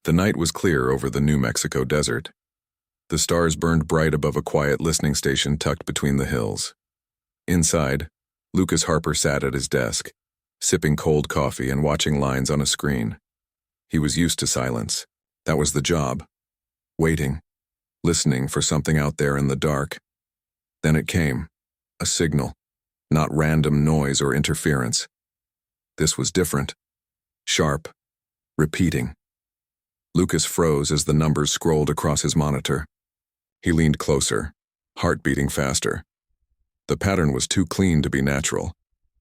The night was clear over the New Mexico desert. The stars burned bright above a quiet listening station tucked between the hills. Inside, Lucas Harper sat at his desk, sipping cold coffee and watching lines on a screen. He was used to silence. That was the job. Waiting, listening for something out there in the dark. Then it came. A signal, not random noise or interference. This was different. Sharp. Repeating. Lucas froze as the numbers scrolled across his monitor. He leaned closer, heart beating faster. The pattern was too clean to be natural.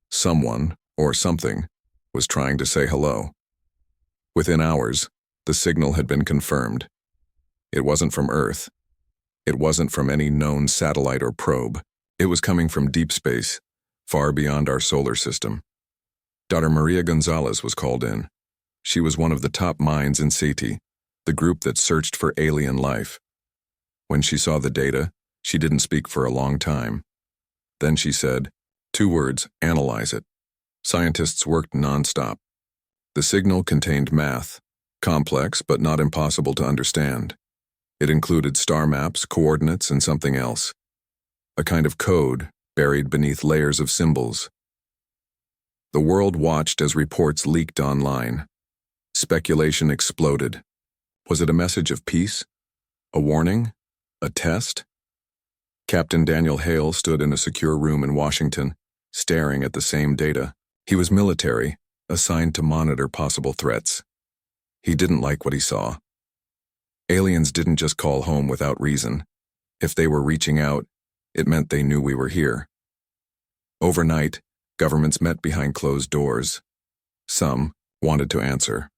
Someone, or something, was trying to say hello. Within hours, the signal had been confirmed. It wasn't from Earth. It wasn't from any known satellite or probe. It was coming from deep space, far beyond our solar system. Dr. Maria Gonzalez was called in. She was one of the top minds in SETI, the group that searched for alien life. When she saw the data, she didn't speak for a long time. Then she said, 2 words, analyze it. Scientists worked nonstop. The signal contained math, complex but not impossible to understand. It included star maps, coordinates, and something else. A kind of code buried beneath layers of symbols. The world watched as reports leaked online. Speculation exploded. Was it a message of peace? A warning? A test? Captain Daniel Hale stood in a secure room in Washington, staring at the same data. He was military, assigned to monitor possible threats. He didn't like what he saw. Aliens didn't just call home without reason. If they were reaching out, it meant they knew we were here. Overnight, governments met behind closed doors. Some wanted to answer.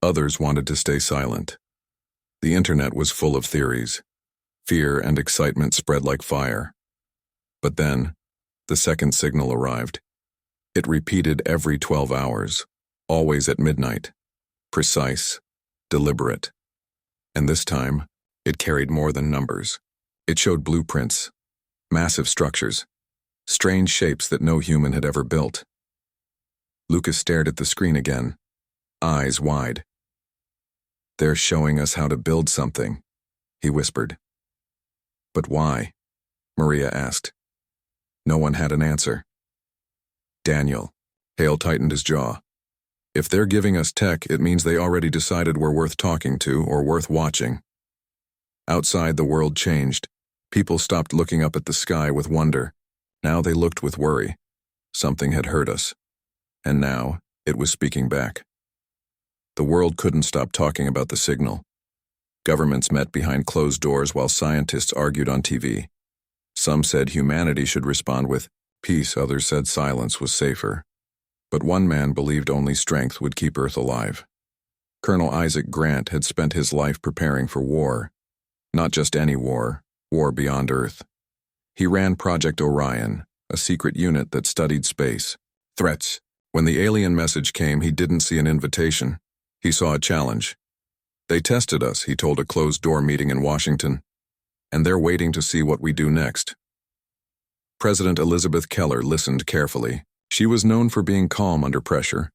Others wanted to stay silent. The internet was full of theories. Fear and excitement spread like fire. But then, the second signal arrived. It repeated every 12 hours, always at midnight. Precise, deliberate. And this time, it carried more than numbers. It showed blueprints, massive structures, strange shapes that no human had ever built. Lucas stared at the screen again, eyes wide. They're showing us how to build something, he whispered. But why? Maria asked. No one had an answer. Daniel. Hale tightened his jaw. If they're giving us tech, it means they already decided we're worth talking to or worth watching. Outside, the world changed. People stopped looking up at the sky with wonder. Now they looked with worry. Something had hurt us. And now, it was speaking back. The world couldn't stop talking about the signal. Governments met behind closed doors while scientists argued on TV. Some said humanity should respond with peace, others said silence was safer. But one man believed only strength would keep Earth alive. Colonel Isaac Grant had spent his life preparing for war. Not just any war, war beyond Earth. He ran Project Orion, a secret unit that studied space. Threats. When the alien message came, he didn't see an invitation. He saw a challenge. They tested us, he told a closed-door meeting in Washington, and they're waiting to see what we do next. President Elizabeth Keller listened carefully. She was known for being calm under pressure,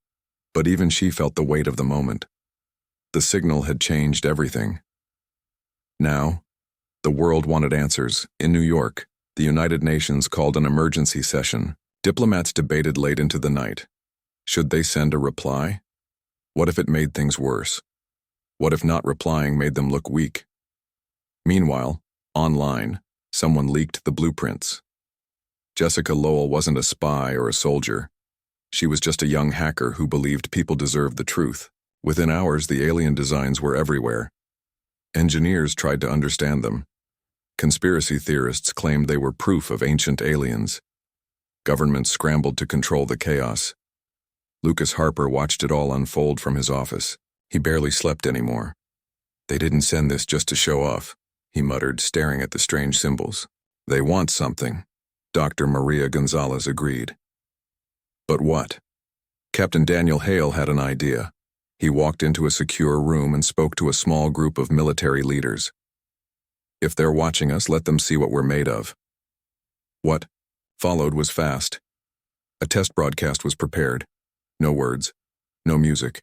but even she felt the weight of the moment. The signal had changed everything. Now, the world wanted answers. In New York, the United Nations called an emergency session. Diplomats debated late into the night. Should they send a reply? What if it made things worse? What if not replying made them look weak? Meanwhile, online, someone leaked the blueprints. Jessica Lowell wasn't a spy or a soldier. She was just a young hacker who believed people deserved the truth. Within hours, the alien designs were everywhere. Engineers tried to understand them. Conspiracy theorists claimed they were proof of ancient aliens. Governments scrambled to control the chaos. Lucas Harper watched it all unfold from his office. He barely slept anymore. They didn't send this just to show off, he muttered, staring at the strange symbols. They want something. Dr. Maria Gonzalez agreed. But what? Captain Daniel Hale had an idea. He walked into a secure room and spoke to a small group of military leaders. If they're watching us, let them see what we're made of. What followed was fast. A test broadcast was prepared. No words, no music,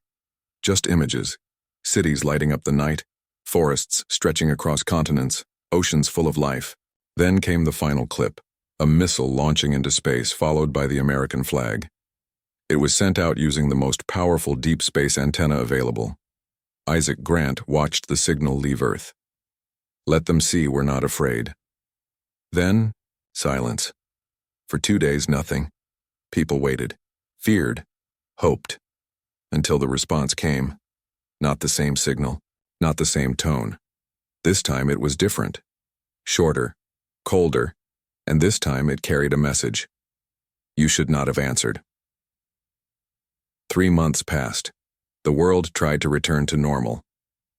just images. Cities lighting up the night, forests stretching across continents, oceans full of life. Then came the final clip, a missile launching into space followed by the American flag. It was sent out using the most powerful deep space antenna available. Isaac Grant watched the signal leave Earth. Let them see we're not afraid. Then, silence. For 2 days, nothing. People waited, feared, hoped, until the response came. Not the same signal, not the same tone. This time it was different. Shorter, colder, and this time it carried a message. You should not have answered. 3 months passed. The world tried to return to normal.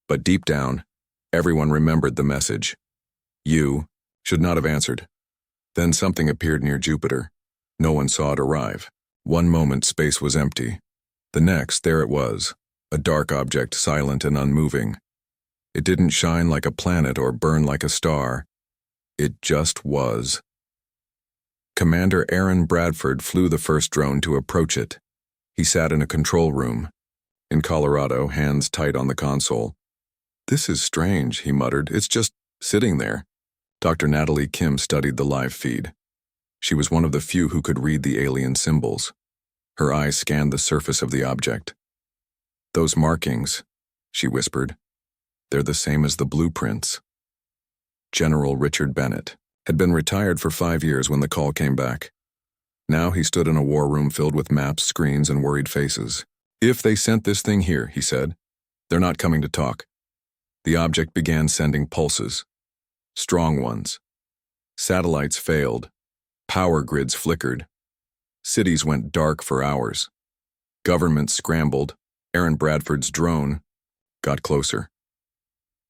But deep down, everyone remembered the message. You should not have answered. Then something appeared near Jupiter. No one saw it arrive. One moment space was empty. The next, there it was, a dark object, silent and unmoving. It didn't shine like a planet or burn like a star. It just was. Commander Aaron Bradford flew the first drone to approach it. He sat in a control room. In Colorado, hands tight on the console. This is strange, he muttered. It's just sitting there. Dr. Natalie Kim studied the live feed. She was one of the few who could read the alien symbols. Her eyes scanned the surface of the object. Those markings, she whispered, they're the same as the blueprints. General Richard Bennett had been retired for 5 years when the call came back. Now he stood in a war room filled with maps, screens, and worried faces. If they sent this thing here, he said, they're not coming to talk. The object began sending pulses. Strong ones. Satellites failed. Power grids flickered. Cities went dark for hours. Governments scrambled. Aaron Bradford's drone got closer.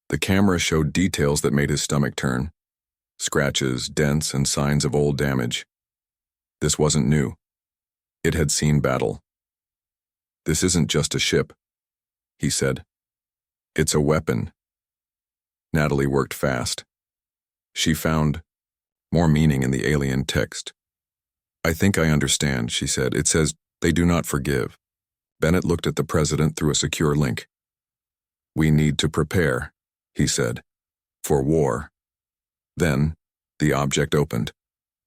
The camera showed details that made his stomach turn. Scratches, dents, and signs of old damage. This wasn't new. It had seen battle. This isn't just a ship, he said. It's a weapon. Natalie worked fast. She found more meaning in the alien text. I think I understand, she said. It says, they do not forgive. Bennett looked at the president through a secure link. We need to prepare, he said, for war. Then, the object opened,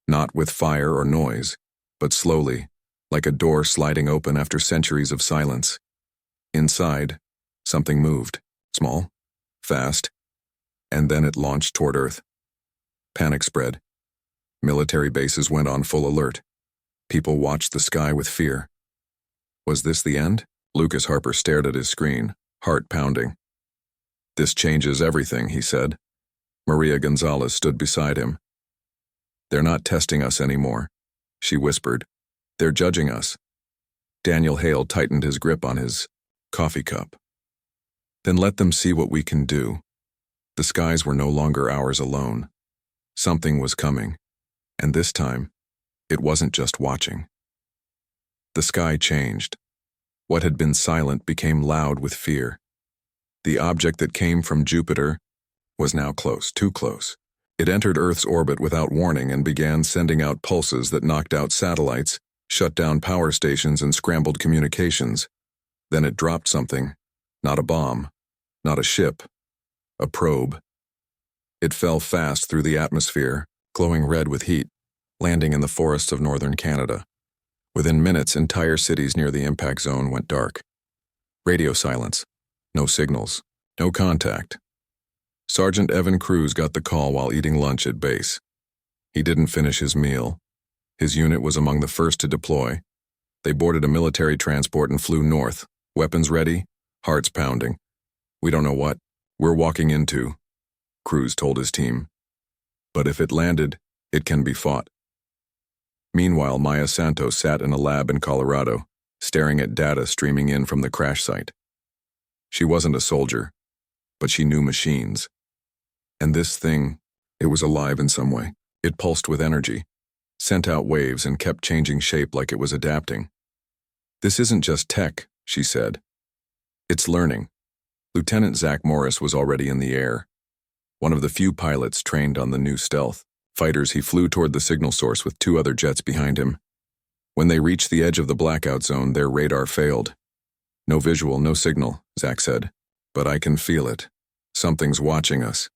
not with fire or noise, but slowly, like a door sliding open after centuries of silence. Inside, something moved, small, fast, and then it launched toward Earth. Panic spread. Military bases went on full alert. People watched the sky with fear. Was this the end? Lucas Harper stared at his screen, heart pounding. This changes everything, he said. Maria Gonzalez stood beside him. They're not testing us anymore, she whispered. They're judging us. Daniel Hale tightened his grip on his coffee cup. Then let them see what we can do. The skies were no longer ours alone. Something was coming, and this time, it wasn't just watching. The sky changed. What had been silent became loud with fear. The object that came from Jupiter was now close, too close. It entered Earth's orbit without warning and began sending out pulses that knocked out satellites, shut down power stations, and scrambled communications. Then it dropped something. Not a bomb, not a ship, a probe. It fell fast through the atmosphere, glowing red with heat, landing in the forests of northern Canada. Within minutes, entire cities near the impact zone went dark. Radio silence. No signals. No contact. Sergeant Evan Cruz got the call while eating lunch at base. He didn't finish his meal. His unit was among the first to deploy. They boarded a military transport and flew north, weapons ready, hearts pounding. We don't know what we're walking into, Cruz told his team. But if it landed, it can be fought. Meanwhile, Maya Santos sat in a lab in Colorado, staring at data streaming in from the crash site. She wasn't a soldier, but she knew machines. And this thing, it was alive in some way. It pulsed with energy, sent out waves, and kept changing shape like it was adapting. This isn't just tech, she said. It's learning. Lieutenant Zach Morris was already in the air. One of the few pilots trained on the new stealth fighters, he flew toward the signal source with 2 other jets behind him. When they reached the edge of the blackout zone, their radar failed. No visual, no signal, Zach said. But I can feel it. Something's watching us.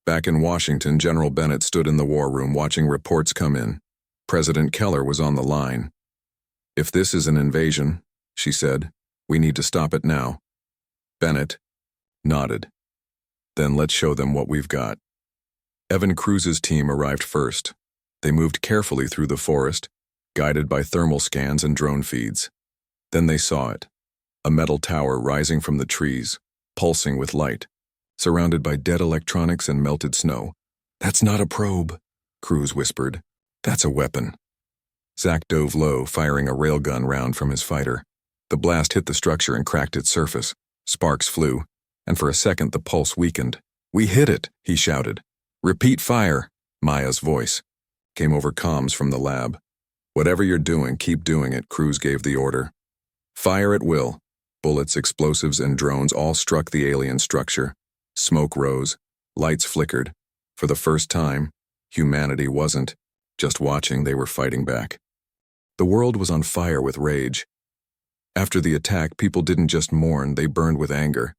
Back in Washington, General Bennett stood in the war room watching reports come in. President Keller was on the line. "If this is an invasion," she said, "we need to stop it now." Bennett nodded. "Then let's show them what we've got." Evan Cruz's team arrived first. They moved carefully through the forest, guided by thermal scans and drone feeds. Then they saw it, a metal tower rising from the trees, pulsing with light, surrounded by dead electronics and melted snow. "That's not a probe," Cruz whispered. "That's a weapon." Zach dove low, firing a railgun round from his fighter. The blast hit the structure and cracked its surface. Sparks flew, and for a second the pulse weakened. "We hit it," he shouted. "Repeat fire," Maya's voice came over comms from the lab. "Whatever you're doing, keep doing it," Cruz gave the order. Fire at will. Bullets, explosives, and drones all struck the alien structure. Smoke rose. Lights flickered. For the first time, humanity wasn't just watching, they were fighting back. The world was on fire with rage. After the attack, people didn't just mourn, they burned with anger.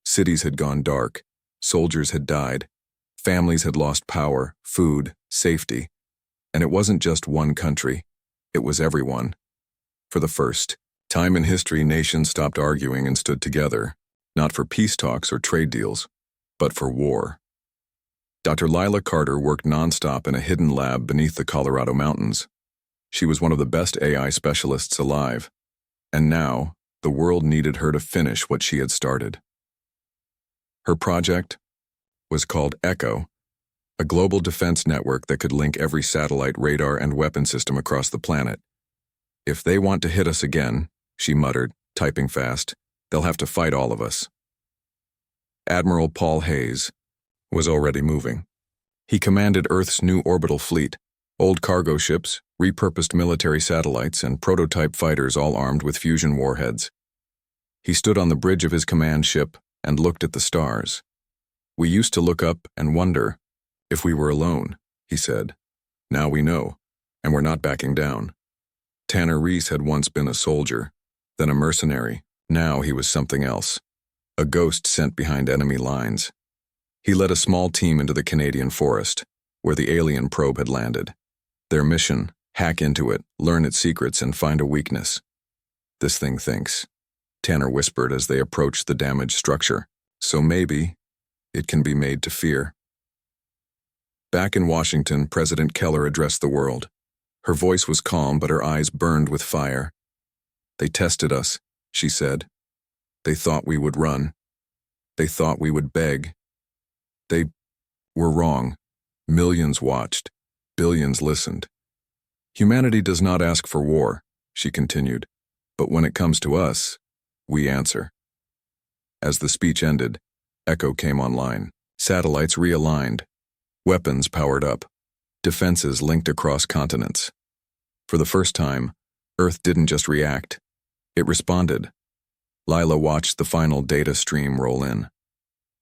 Cities had gone dark. Soldiers had died. Families had lost power, food, safety. And it wasn't just one country. It was everyone. For the first time in history, nations stopped arguing and stood together, not for peace talks or trade deals, but for war. Dr. Lila Carter worked nonstop in a hidden lab beneath the Colorado mountains. She was one of the best AI specialists alive, and now the world needed her to finish what she had started. Her project was called Echo, a global defense network that could link every satellite, radar, and weapon system across the planet. "If they want to hit us again," she muttered, typing fast, "they'll have to fight all of us." Admiral Paul Hayes was already moving. He commanded Earth's new orbital fleet, old cargo ships, repurposed military satellites, and prototype fighters all armed with fusion warheads. He stood on the bridge of his command ship and looked at the stars. "We used to look up and wonder if we were alone," he said. "Now we know, and we're not backing down." Tanner Reese had once been a soldier, then a mercenary. Now he was something else, a ghost sent behind enemy lines. He led a small team into the Canadian forest, where the alien probe had landed. Their mission: hack into it, learn its secrets, and find a weakness. "This thing thinks," Tanner whispered as they approached the damaged structure. "So maybe it can be made to fear." Back in Washington, President Keller addressed the world. Her voice was calm, but her eyes burned with fire. "They tested us," she said. "They thought we would run. They thought we would beg. They were wrong. Millions watched. Billions listened. Humanity does not ask for war," she continued, "but when it comes to us, we answer." As the speech ended, Echo came online. Satellites realigned. Weapons powered up. Defenses linked across continents. For the first time, Earth didn't just react. It responded. Lila watched the final data stream roll in.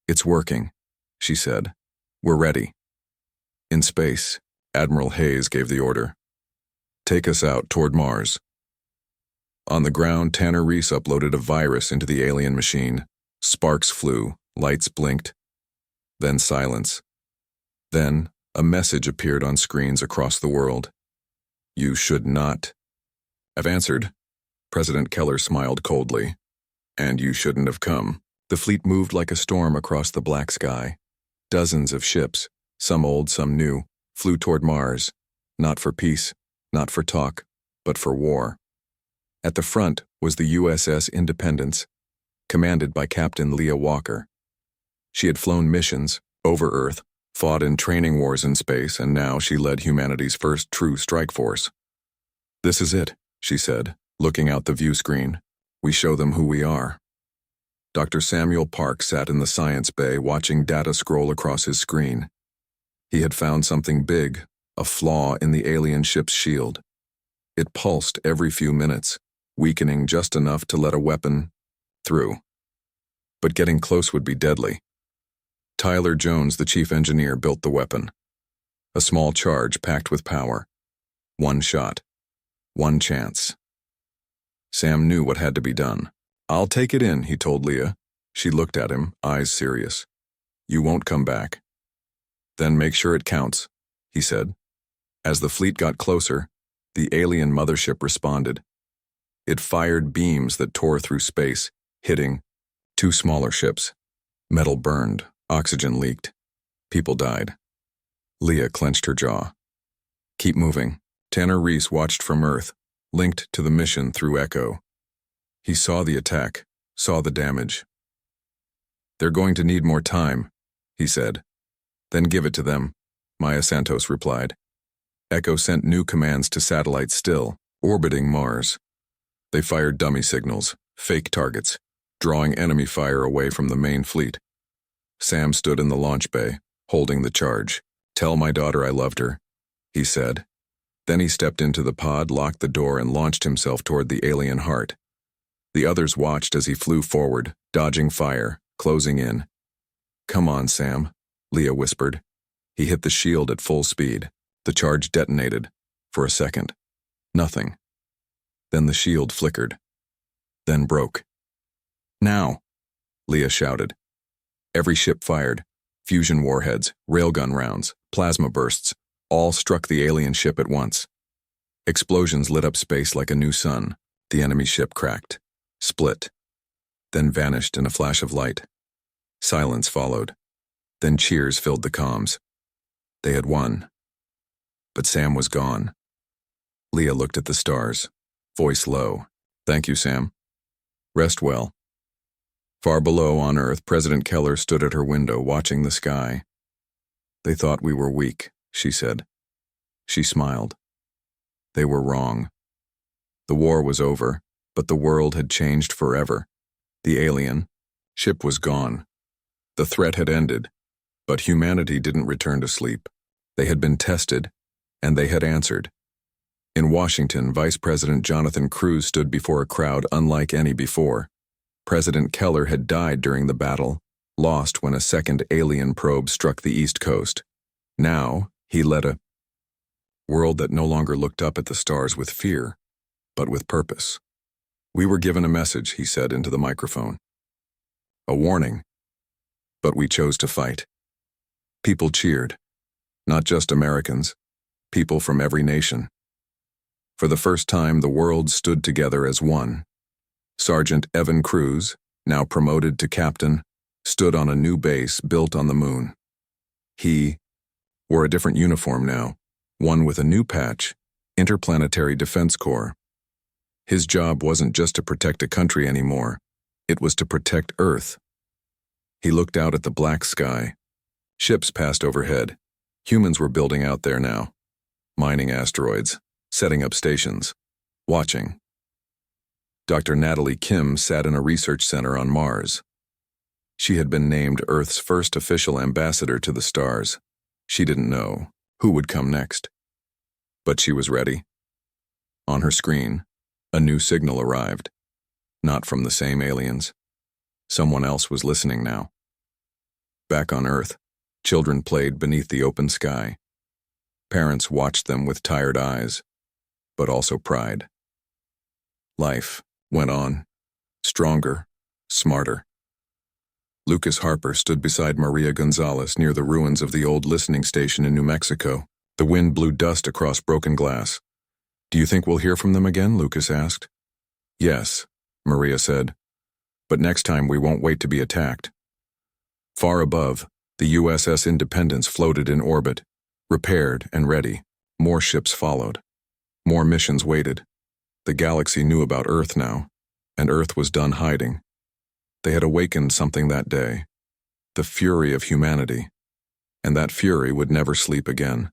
"It's working," she said. "We're ready." In space, Admiral Hayes gave the order. "Take us out toward Mars." On the ground, Tanner Reese uploaded a virus into the alien machine. Sparks flew, lights blinked. Then silence. Then, a message appeared on screens across the world. "You should not." "I've answered." President Keller smiled coldly. "And you shouldn't have come." The fleet moved like a storm across the black sky. Dozens of ships, some old, some new, flew toward Mars, not for peace, not for talk, but for war. At the front was the USS Independence, commanded by Captain Leah Walker. She had flown missions over Earth, fought in training wars in space, and now she led humanity's first true strike force. "This is it," she said, looking out the view screen. "We show them who we are." Dr. Samuel Park sat in the science bay watching data scroll across his screen. He had found something big, a flaw in the alien ship's shield. It pulsed every few minutes, weakening just enough to let a weapon through. But getting close would be deadly. Tyler Jones, the chief engineer, built the weapon. A small charge packed with power. One shot. One chance. Sam knew what had to be done. "I'll take it in," he told Leah. She looked at him, eyes serious. You won't come back. Then make sure it counts, he said. As the fleet got closer, the alien mothership responded. It fired beams that tore through space, hitting 2 smaller ships. Metal burned, oxygen leaked. People died. Leah clenched her jaw. Keep moving. Tanner Reese watched from Earth, linked to the mission through Echo. He saw the attack, saw the damage. They're going to need more time, he said. Then give it to them, Maya Santos replied. Echo sent new commands to satellites still orbiting Mars. They fired dummy signals, fake targets, drawing enemy fire away from the main fleet. Sam stood in the launch bay, holding the charge. Tell my daughter I loved her, he said. Then he stepped into the pod, locked the door, and launched himself toward the alien heart. The others watched as he flew forward, dodging fire, closing in. Come on, Sam, Leah whispered. He hit the shield at full speed. The charge detonated. For a second. Nothing. Then the shield flickered. Then broke. Now, Leah shouted. Every ship fired. Fusion warheads, railgun rounds, plasma bursts, all struck the alien ship at once. Explosions lit up space like a new sun. The enemy ship cracked, split, then vanished in a flash of light. Silence followed. Then cheers filled the comms. They had won. But Sam was gone. Leah looked at the stars, voice low. Thank you, Sam. Rest well. Far below on Earth, President Keller stood at her window watching the sky. They thought we were weak, she said. She smiled. They were wrong. The war was over, but the world had changed forever. The alien ship was gone. The threat had ended, but humanity didn't return to sleep. They had been tested, and they had answered. In Washington, Vice President Jonathan Cruz stood before a crowd unlike any before. President Keller had died during the battle, lost when a second alien probe struck the East Coast. Now, he led a world that no longer looked up at the stars with fear, but with purpose. We were given a message, he said into the microphone. A warning. But we chose to fight. People cheered. Not just Americans, people from every nation. For the first time, the world stood together as one. Sergeant Evan Cruz, now promoted to captain, stood on a new base built on the moon. He wore a different uniform now, one with a new patch, Interplanetary Defense Corps. His job wasn't just to protect a country anymore, it was to protect Earth. He looked out at the black sky. Ships passed overhead. Humans were building out there now, mining asteroids, setting up stations, watching. Dr. Natalie Kim sat in a research center on Mars. She had been named Earth's first official ambassador to the stars. She didn't know who would come next. But she was ready. On her screen, a new signal arrived. Not from the same aliens. Someone else was listening now. Back on Earth, children played beneath the open sky. Parents watched them with tired eyes, but also pride. Life went on, stronger, smarter. Lucas Harper stood beside Maria Gonzalez near the ruins of the old listening station in New Mexico. The wind blew dust across broken glass. Do you think we'll hear from them again? Lucas asked. Yes, Maria said. But next time we won't wait to be attacked. Far above, the USS Independence floated in orbit, repaired and ready. More ships followed. More missions waited. The galaxy knew about Earth now, and Earth was done hiding. They had awakened something that day, the fury of humanity, and that fury would never sleep again.